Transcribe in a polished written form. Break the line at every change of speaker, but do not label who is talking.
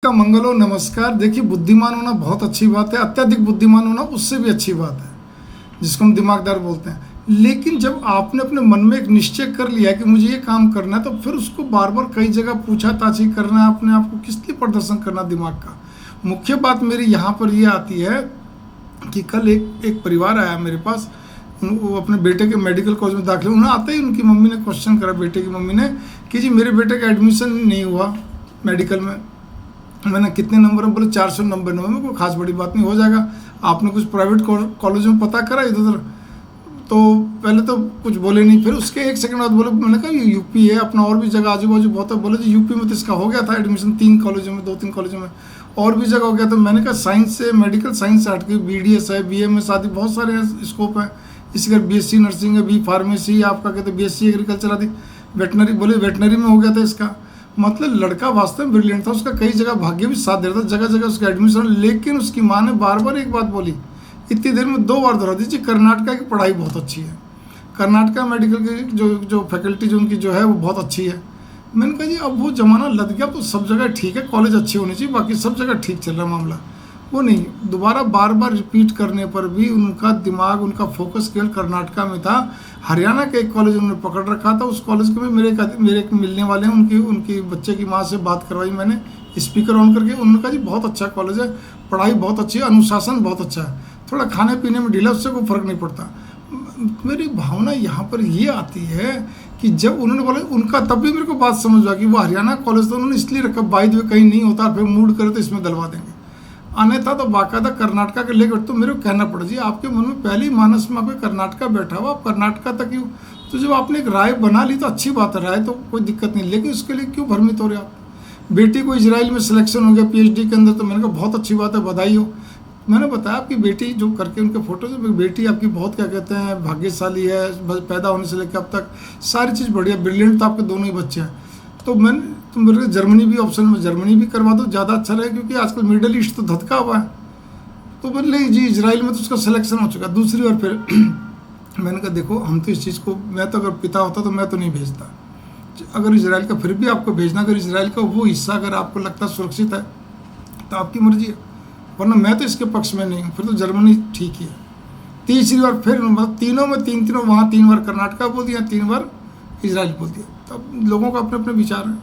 का मंगल हो। नमस्कार। देखिए, बुद्धिमान होना बहुत अच्छी बात है, अत्यधिक बुद्धिमान होना उससे भी अच्छी बात है, जिसको हम दिमागदार बोलते हैं। लेकिन जब आपने अपने मन में एक निश्चय कर लिया है कि मुझे ये काम करना है, तो फिर उसको बार बार कई जगह पूछा ताछी करना है, अपने आप को किस लिए प्रदर्शन करना दिमाग का। मुख्य बात मेरी यहाँ पर ये आती है कि कल एक परिवार आया मेरे पास। वो अपने बेटे के मेडिकल कॉलेज में दाखिले, उन्हें आते ही उनकी मम्मी ने क्वेश्चन करा, बेटे की मम्मी ने, कि जी मेरे बेटे का एडमिशन नहीं हुआ मेडिकल में। मैंने कितने नंबर में? बोले 499 में। कोई खास बड़ी बात नहीं, हो जाएगा। आपने कुछ प्राइवेट कॉलेज में पता करा इधर उधर? तो पहले तो कुछ बोले नहीं, फिर उसके एक सेकंड बाद बोले, मैंने कहा ये यूपी है अपना, और भी जगह आजू बाजू बहुत है। बोले जी यूपी में तो इसका हो गया था एडमिशन 3 कॉलेजों में, 2-3 कॉलेजों में, और भी जगह हो गया। तो मैंने कहा साइंस से, मेडिकल साइंस से हट के BDS है, BMS आदि बहुत सारे स्कोप हैं। इसी अगर BSc नर्सिंग है, B फार्मेसी, आपका कहते BSc एग्रीकल्चर आदि, वेटनरी, बोले वेटनरी में हो गया था इसका। मतलब लड़का वास्तव में ब्रिलियंट था, उसका कई जगह भाग्य भी साथ दे रहा था, जगह जगह उसका एडमिशन। लेकिन उसकी माँ ने बार बार एक बात बोली, इतनी देर में 2 बार दोहरा दीजिए, कर्नाटका की पढ़ाई बहुत अच्छी है, कर्नाटका मेडिकल की जो फैकल्टी जो उनकी जो है वो बहुत अच्छी है। मैंने कहा जी अब वो ज़माना लग गया, तो सब जगह ठीक है, कॉलेज अच्छी होनी चाहिए, बाकी सब जगह ठीक चल रहा मामला। वो नहीं, दोबारा बार बार रिपीट करने पर भी उनका दिमाग, उनका फोकस केवल कर्नाटका में था। हरियाणा के एक कॉलेज उन्होंने पकड़ रखा था, उस कॉलेज के में मेरे एक मिलने वाले हैं, उनकी बच्चे की माँ से बात करवाई मैंने, स्पीकर ऑन करके। उन्होंने कहा जी बहुत अच्छा कॉलेज है, पढ़ाई बहुत अच्छी है, अनुशासन बहुत अच्छा है, थोड़ा खाने पीने में ढीला, उससे कोई फ़र्क नहीं पड़ता। मेरी भावना यहाँ पर ये आती है कि जब उन्होंने बोला उनका, तब भी मेरे को बात समझ आ कि वो हरियाणा कॉलेज तो उन्होंने इसलिए रखा, बाय द वे कहीं नहीं होता, फिर मूड करे तो इसमें डलवा देंगे, अन्यथा तो बाकायदा कर्नाटका के लेकर। तो मेरे को कहना पड़ा जी आपके मन में पहले ही मानस में आपके कर्नाटका बैठा हुआ, आप कर्नाटका तक क्यों? तो जब आपने एक राय बना ली तो अच्छी बात है, राय तो कोई दिक्कत नहीं, लेकिन उसके लिए क्यों भ्रमित हो रहे आप? बेटी को इजराइल में सिलेक्शन हो गया PhD के अंदर, तो मैंने कहा बहुत अच्छी बात है, बधाई हो। मैंने बताया आपकी बेटी, जो करके उनके फोटो से, बेटी आपकी बहुत क्या कहते हैं भाग्यशाली है, पैदा होने से लेकर अब तक सारी चीज़ बढ़िया, ब्रिलियंट, तो आपके दोनों ही बच्चे हैं। तो मेरे को जर्मनी भी ऑप्शन में, जर्मनी भी करवा दो, ज़्यादा अच्छा रहे, क्योंकि आजकल मिडल ईस्ट तो धधका हुआ है। तो बोले जी इजराइल में तो उसका सिलेक्शन हो चुका। दूसरी बार फिर मैंने कहा देखो, हम तो इस चीज़ को, मैं तो अगर पिता होता तो मैं तो नहीं भेजता। अगर इजराइल का फिर भी आपको भेजना, अगर इजराइल का वो हिस्सा अगर आपको लगता सुरक्षित है तो आपकी मर्जी है, वरना मैं तो इसके पक्ष में नहीं हूँ। फिर तो जर्मनी ठीक ही है। तीसरी बार फिर तीनों में तीनों वहाँ 3 बार कर्नाटका बोल दिया, 3 बार इजराइल बोल दिया। तब लोगों का अपने अपने विचार हैं।